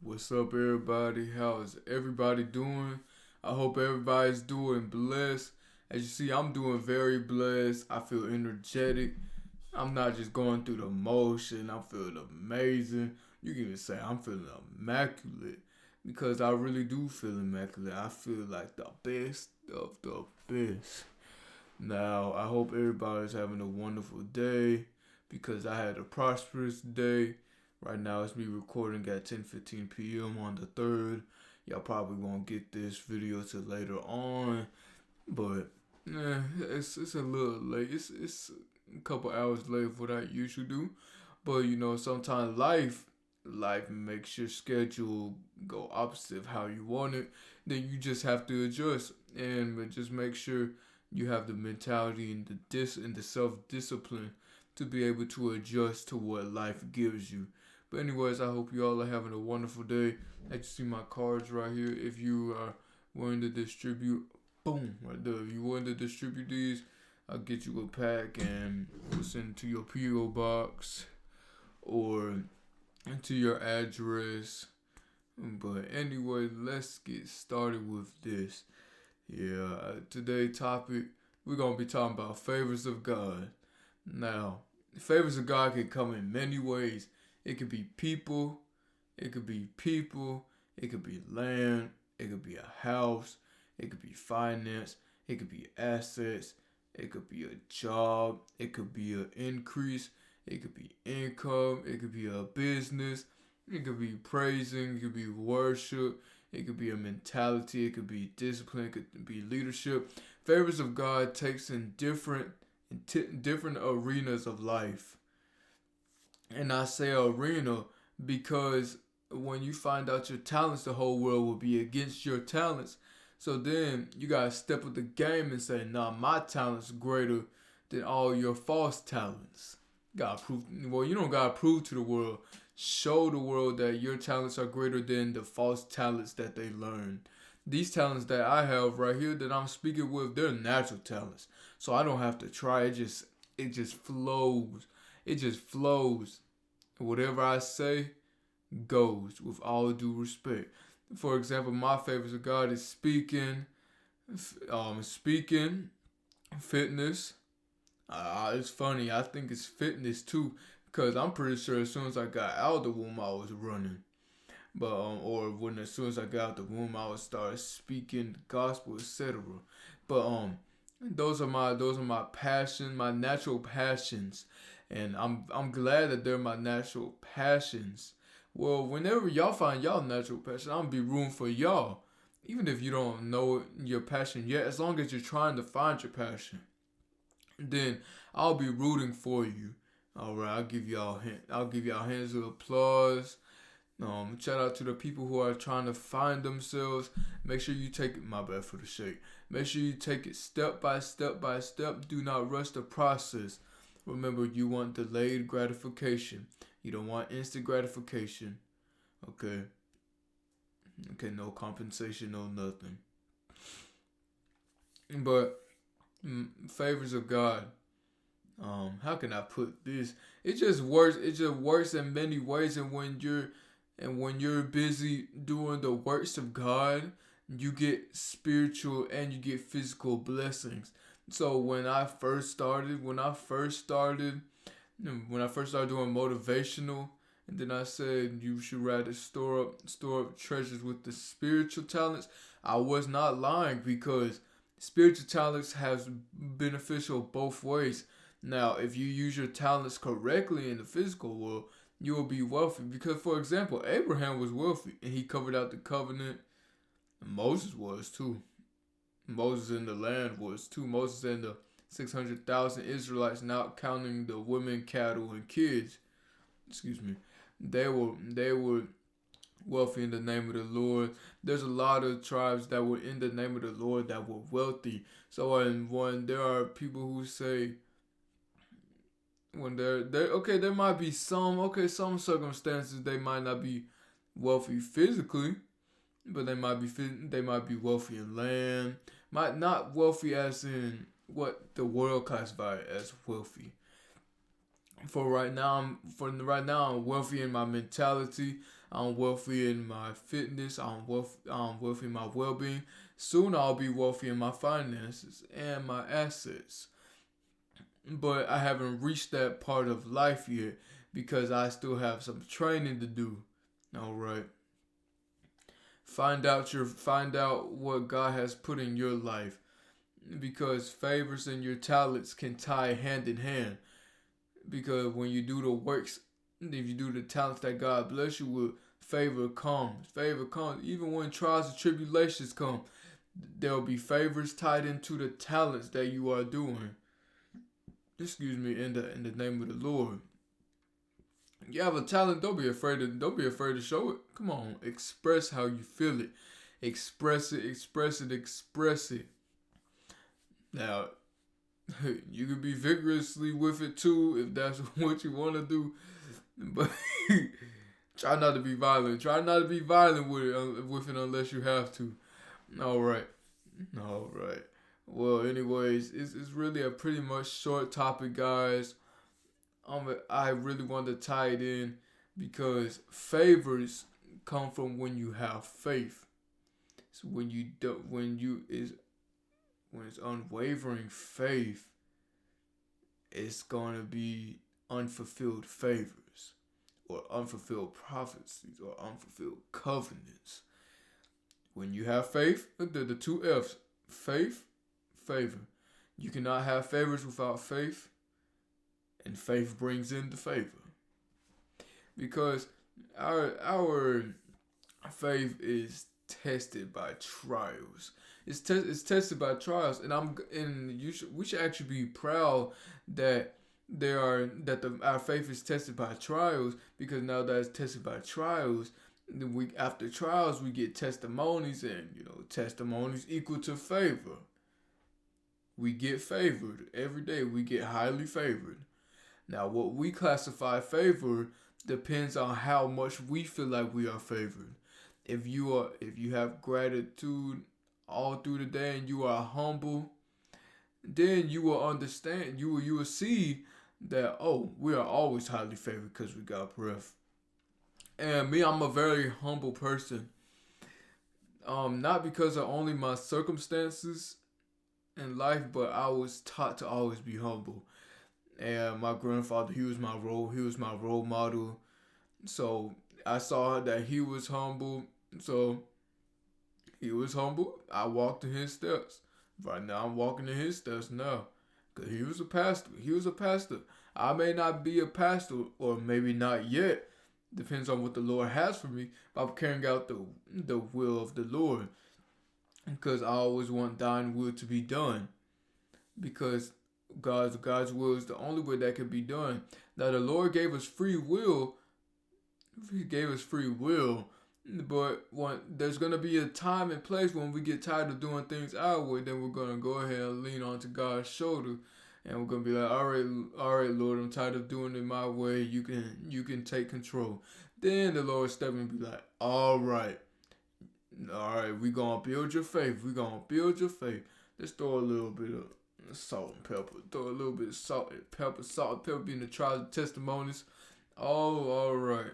What's up, everybody? How is everybody doing? I hope everybody's doing blessed. As you see, I'm doing very blessed. I feel energetic. I'm not just going through the motion. I'm feeling amazing. You can even say I'm feeling immaculate because I really do feel immaculate. I feel like the best of the best. Now, I hope everybody's having a wonderful day because I had a prosperous day. Right now, it's me recording at 10:15 p.m. on the 3rd. Y'all probably won't get this video till later on, but it's a little late. It's a couple hours late for what I usually do, but sometimes life makes your schedule go opposite of how you want it. Then you just have to adjust and just make sure you have the mentality and the self discipline to be able to adjust to what life gives you. But anyways, I hope you all are having a wonderful day. As you see my cards right here. If you are willing to distribute, boom, right there. If you willing to distribute these, I'll get you a pack and we'll send it to your PO box or to your address. But anyway, let's get started with this. Today's topic, we're going to be talking about favors of God. Now, favors of God can come in many ways. It could be people, it could be land, it could be a house, it could be finance, it could be assets, it could be a job, it could be an increase, it could be income, it could be a business, it could be praising, it could be worship, it could be a mentality, it could be discipline, it could be leadership. Favors of God takes in different arenas of life. And I say arena because when you find out your talents, the whole world will be against your talents. So then you gotta step up the game and say, nah, my talent's greater than all your false talents. Gotta prove. Well, you don't gotta prove to the world. Show the world that your talents are greater than the false talents that they learned. These talents that I have right here that I'm speaking with, they're natural talents. So I don't have to try. It just flows. It just flows. Whatever I say goes with all due respect. For example, my favors of God is speaking, fitness. It's funny. I think it's fitness too, because I'm pretty sure as soon as I got out of the womb, I was running. But or when as soon as I got out the womb, I would start speaking the gospel, etc. But those are my passion, my natural passions, and I'm glad that they're my natural passions. Well, whenever y'all find y'all natural passion, I'm gonna be rooting for y'all, even if you don't know your passion yet. As long as you're trying to find your passion, then I'll be rooting for you. All right, I'll give y'all hands of applause. Shout out to the people who are trying to find themselves. Make sure you take it. My bad for the shake. Make sure you take it step by step by step. Do not rush the process. Remember, you want delayed gratification. You don't want instant gratification. Okay. Okay, no compensation, no nothing. But favors of God. How can I put this? It just works. It just works in many ways, and when you're busy doing the works of God, you get spiritual and you get physical blessings. So when I first started doing motivational, and then I said you should rather store up treasures with the spiritual talents. I was not lying because spiritual talents has beneficial both ways. Now, if you use your talents correctly in the physical world, you will be wealthy. Because, for example, Abraham was wealthy and he covered out the covenant. And Moses was too. Moses in the land was too. Moses and the 600,000 Israelites, not counting the women, cattle, and kids. Excuse me. They were wealthy in the name of the Lord. There's a lot of tribes that were in the name of the Lord that were wealthy. So, and when there are people who say when they're okay, there might be some circumstances they might not be wealthy physically, but they might be wealthy in land, might not wealthy as in what the world classifies as wealthy. I'm wealthy in my mentality. I'm wealthy in my fitness. I'm wealthy in my well-being. Soon I'll be wealthy in my finances and my assets. But I haven't reached that part of life yet because I still have some training to do. All right. Find out what God has put in your life because favors and your talents can tie hand in hand. Because when you do the works, if you do the talents that God bless you with, favor comes. Favor comes. Even when trials and tribulations come, there will be favors tied into the talents that you are doing. Excuse me, in the name of the Lord. You have a talent, don't be afraid to show it. Come on, express how you feel it. Express it, express it, express it. Now, you can be vigorously with it too if that's what you want to do. But try not to be violent. Try not to be violent with it unless you have to. All right. All right. Well, anyways, it's really a pretty much short topic, guys. I really want to tie it in because favors come from when you have faith. So when you do, when it's unwavering faith, it's gonna be unfulfilled favors, or unfulfilled prophecies, or unfulfilled covenants. When you have faith, the two F's, faith, favor. You cannot have favors without faith, and faith brings in the favor. Because our faith is tested by trials. It's tested by trials, and we should actually be proud that our faith is tested by trials, because now that it's tested by trials, then after trials we get testimonies, and testimonies equal to favor. We get favored every day. We get highly favored. Now, what we classify favor depends on how much we feel like we are favored. If you have gratitude all through the day and you are humble, then you will understand. You will see that, we are always highly favored because we got breath. And me, I'm a very humble person. Not because of only my circumstances in life, but I was taught to always be humble. And my grandfather, he was my role model. So I saw that he was humble. So he was humble. I walked in his steps. Right now, I'm walking in his steps now. Because he was a pastor. I may not be a pastor, or maybe not yet. Depends on what the Lord has for me. But I'm carrying out the will of the Lord. Because I always want thine will to be done. Because God's will is the only way that can be done. Now the Lord gave us free will. He gave us free will. But there's going to be a time and place when we get tired of doing things our way, then we're going to go ahead and lean onto God's shoulder. And we're going to be like, all right, Lord, I'm tired of doing it my way. You can take control. Then the Lord step in and be like, all right, we're going to build your faith. Let's throw a little bit of salt and pepper. Throw a little bit of salt and pepper being the trials and testimonies. Oh, all right.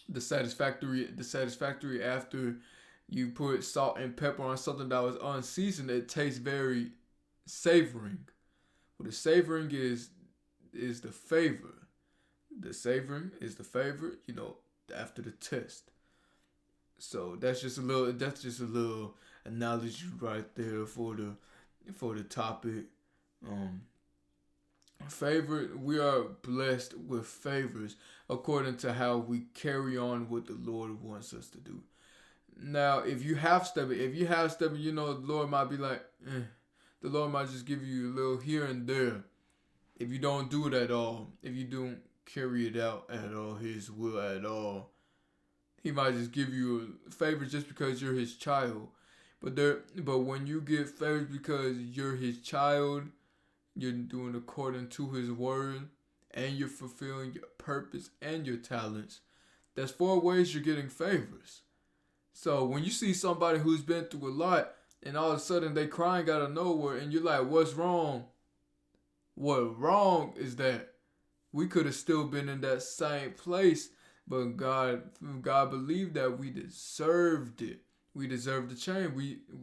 The satisfactory after you put salt and pepper on something that was unseasoned, it tastes very savoring. Well, the savoring is the favor. The savoring is the favor, after the test. So that's just a little analogy right there for the topic. We are blessed with favors according to how we carry on what the Lord wants us to do. Now, if you have stubborn, the Lord might be like, the Lord might just give you a little here and there. If you don't do it at all, if you don't carry it out at all, His will at all, He might just give you a favor just because you're His child. But when you get favors because you're His child, you're doing according to His word, and you're fulfilling your purpose and your talents. That's 4 ways you're getting favors. So when you see somebody who's been through a lot, and all of a sudden they crying out of nowhere, and you're like, what's wrong? What wrong is that we could have still been in that same place, but God believed that we deserved it. We deserved the change.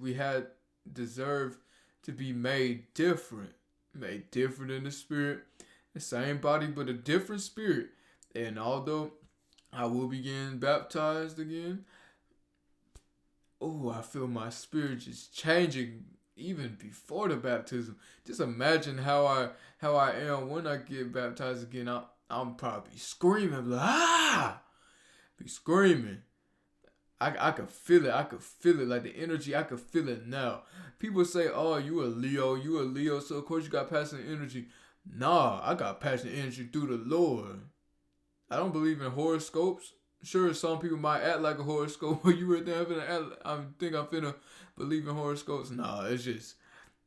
We had deserved to be made different in the spirit, the same body but a different spirit. And although I will be getting baptized again, oh, I feel my spirit just changing even before the baptism. Just imagine how I am when I get baptized again. I'm probably screaming like be screaming. I could feel it. I could feel it like the energy. I could feel it now. People say, "Oh, you a Leo, so of course you got passionate energy." Nah, I got passionate energy through the Lord. I don't believe in horoscopes. Sure, some people might act like a horoscope, but you really think I'm finna believe in horoscopes? Nah, it's just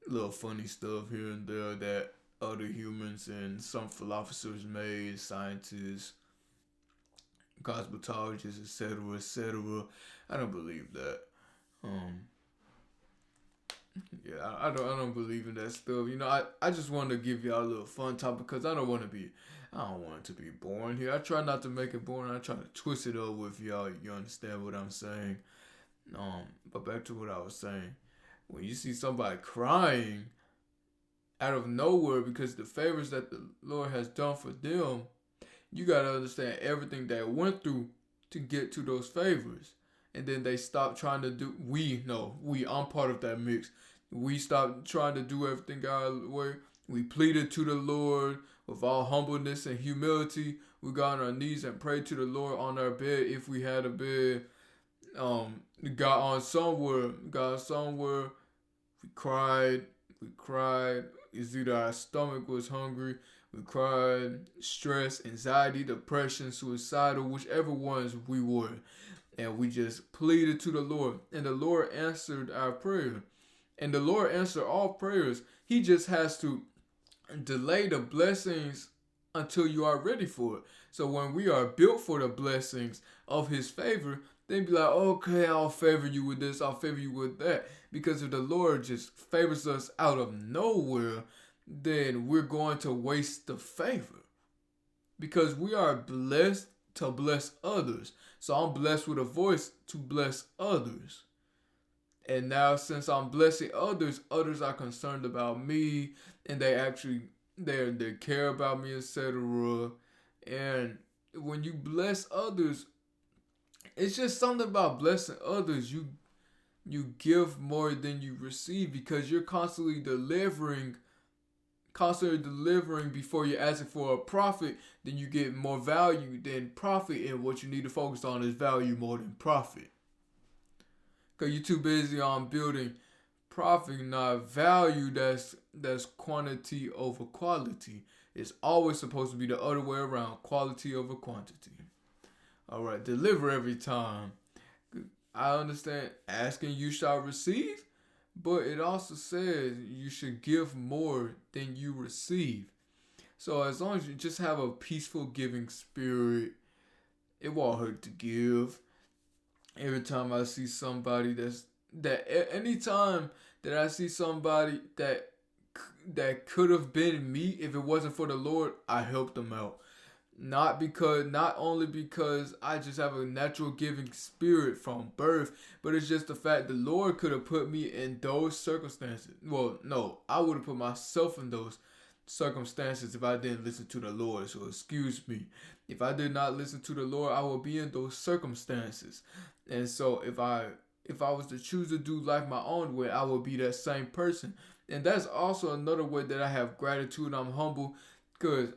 little funny stuff here and there that other humans and some philosophers made, scientists, cosmetologists, etc., etc. I don't believe that. Um, yeah, I don't believe in that stuff. You know, I just want to give y'all a little fun topic because I don't want it to be boring here. I try not to make it boring. I try to twist it up with y'all. You understand what I'm saying? But back to what I was saying. When you see somebody crying out of nowhere because the favors that the Lord has done for them, you gotta understand everything they went through to get to those favors. And then they stop trying to do I'm part of that mix. We stopped trying to do everything God's way. We pleaded to the Lord with all humbleness and humility. We got on our knees and prayed to the Lord on our bed if we had a bed. Um got somewhere. We cried. It's either our stomach was hungry. We cried. Stress, anxiety, depression, suicidal, whichever ones we were. And we just pleaded to the Lord. And the Lord answered our prayer. And the Lord answered all prayers. He just has to delay the blessings until you are ready for it. So when we are built for the blessings of his favor, then be like, okay, I'll favor you with this, I'll favor you with that. Because if the Lord just favors us out of nowhere, then we're going to waste the favor. Because we are blessed to bless others. So I'm blessed with a voice to bless others. And now since I'm blessing others, others are concerned about me and they care about me, etc. And when you bless others, it's just something about blessing others. You give more than you receive because you're constantly delivering before you're asking for a profit, then you get more value than profit, and what you need to focus on is value more than profit. Because you're too busy on building profit, not value. That's quantity over quality. It's always supposed to be the other way around, quality over quantity. Alright, deliver every time. I understand asking you shall receive, but it also says you should give more than you receive. So as long as you just have a peaceful giving spirit, it won't hurt to give. Every time I see somebody anytime that I see somebody that could have been me if it wasn't for the Lord, I help them out. Not only because I just have a natural giving spirit from birth, but it's just the fact the Lord could have put me in those circumstances. Well, no, I would have put myself in those circumstances if I didn't listen to the Lord. So excuse me. If I did not listen to the Lord, I would be in those circumstances. And so if I was to choose to do life my own way, I would be that same person. And that's also another way that I have gratitude. I'm humble because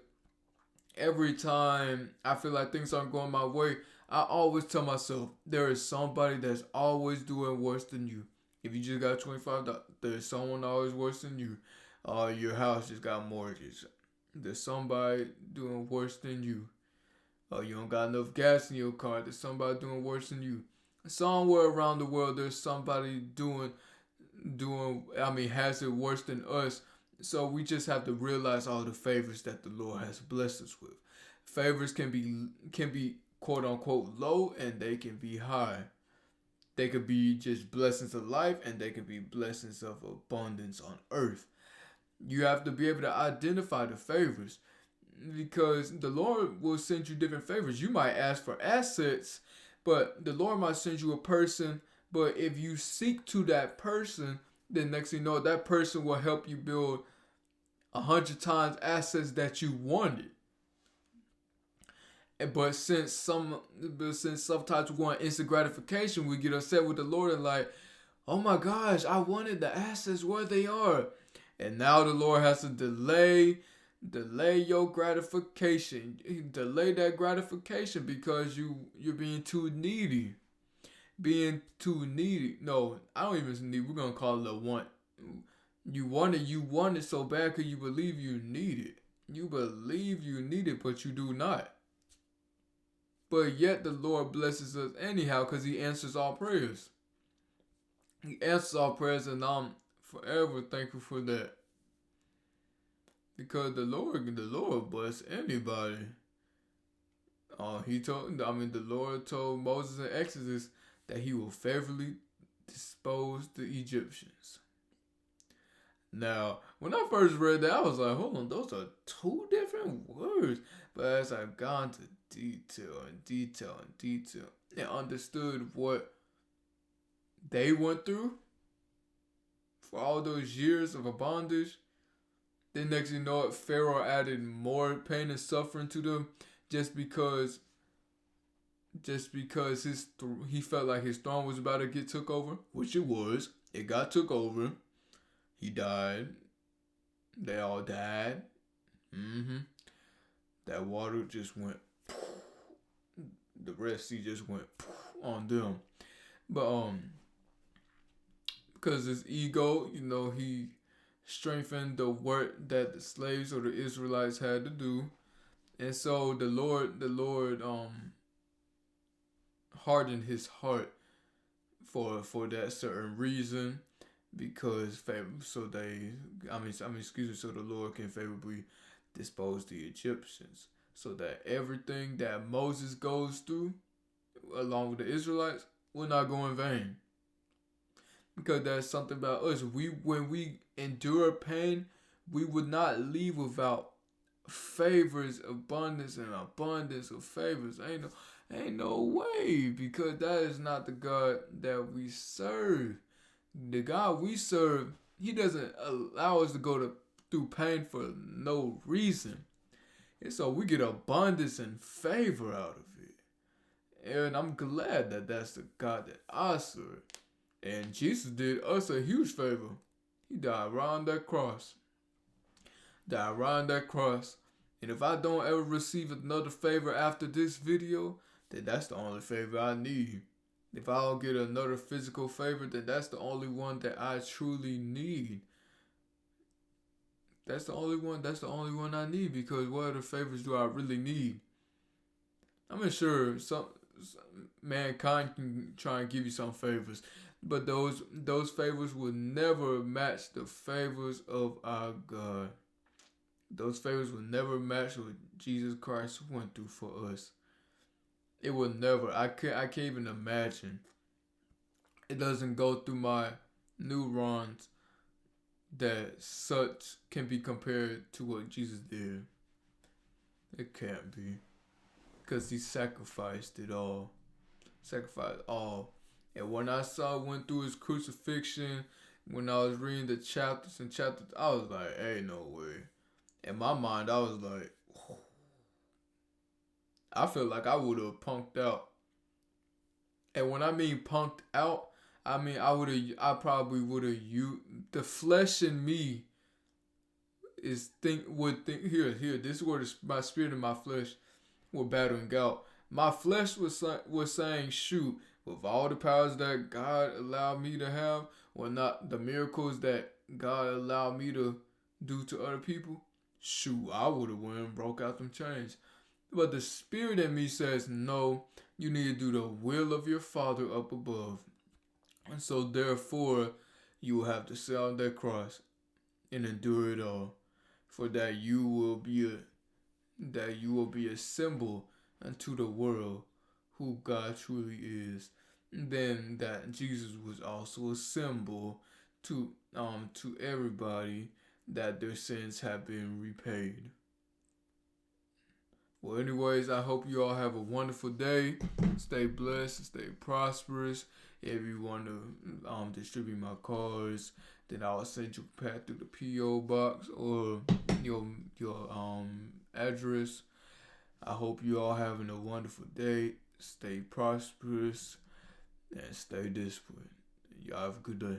every time I feel like things aren't going my way, I always tell myself there is somebody that's always doing worse than you. If you just got $25, there's someone always worse than you. Your house just got mortgage. There's somebody doing worse than you. You don't got enough gas in your car. There's somebody doing worse than you. Somewhere around the world, there's somebody has it worse than us. So we just have to realize all the favors that the Lord has blessed us with. Favors can be quote unquote low, and they can be high. They could be just blessings of life, and they could be blessings of abundance on earth. You have to be able to identify the favors, because the Lord will send you different favors. You might ask for assets, but the Lord might send you a person. But if you seek to that person, then next thing you know, that person will help you build 100 times assets that you wanted. But since sometimes we want instant gratification, we get upset with the Lord and like, oh my gosh, I wanted the assets where they are. And now the Lord has to delay your gratification. Delay that gratification because you're being too needy. Being too needy. No, I don't even need. We're gonna call it a want. You want it so bad because you believe you need it. You believe you need it, but you do not. But yet the Lord blesses us anyhow because He answers all prayers. He answers all prayers, and I'm forever thankful for that. Because the Lord bless anybody. The Lord told Moses in Exodus that He will favorably dispose the Egyptians. Now, when I first read that, I was like, hold on, those are two different words. But as I've gone to detail and understood what they went through for all those years of a bondage, then next you know it, Pharaoh added more pain and suffering to them just because he felt like his throne was about to get took over, which it was. It got took over. He died. They all died. That water just went. The Red Sea just went on them. But because his ego, he strengthened the work that the slaves or the Israelites had to do, and so the Lord hardened his heart for that certain reason, because so the Lord can favorably dispose the Egyptians, so that everything that Moses goes through along with the Israelites will not go in vain. Because there's something about us. When we endure pain, we would not leave without favors, abundance of favors. Ain't no way, because that is not the God that we serve. The God we serve, He doesn't allow us to go through pain for no reason. And so we get abundance and favor out of it. And I'm glad that that's the God that I serve. And Jesus did us a huge favor. He died around that cross. And if I don't ever receive another favor after this video, then that's the only favor I need. If I don't get another physical favor, then that's the only one that I truly need. That's the only one I need, because what other favors do I really need? I'm sure some mankind can try and give you some favors, but those favors will never match the favors of our God. Those favors will never match what Jesus Christ went through for us. It will never. I can't even imagine. It doesn't go through my neurons that such can be compared to what Jesus did. It can't be. Because He sacrificed it all. And when I went through His crucifixion, when I was reading the chapters, I was like, ain't no way. In my mind, I was like, whoa. I feel like I would have punked out. And when I mean punked out, I mean I probably would have the flesh in me would think here, this is where my spirit and my flesh were battling out. My flesh was saying, shoot, with all the powers that God allowed me to have, or not the miracles that God allowed me to do to other people, shoot, I would have went and broke out them chains. But the spirit in me says, no, you need to do the will of your Father up above. And so therefore, you will have to sit on that cross and endure it all. For that you will be a symbol unto the world who God truly is. And then that Jesus was also a symbol to everybody that their sins have been repaid. Well, anyways, I hope you all have a wonderful day. Stay blessed, stay prosperous. If you want to distribute my cards, then I'll send you a pack through the PO box or your address. I hope you all having a wonderful day. Stay prosperous and stay disciplined. Y'all have a good day.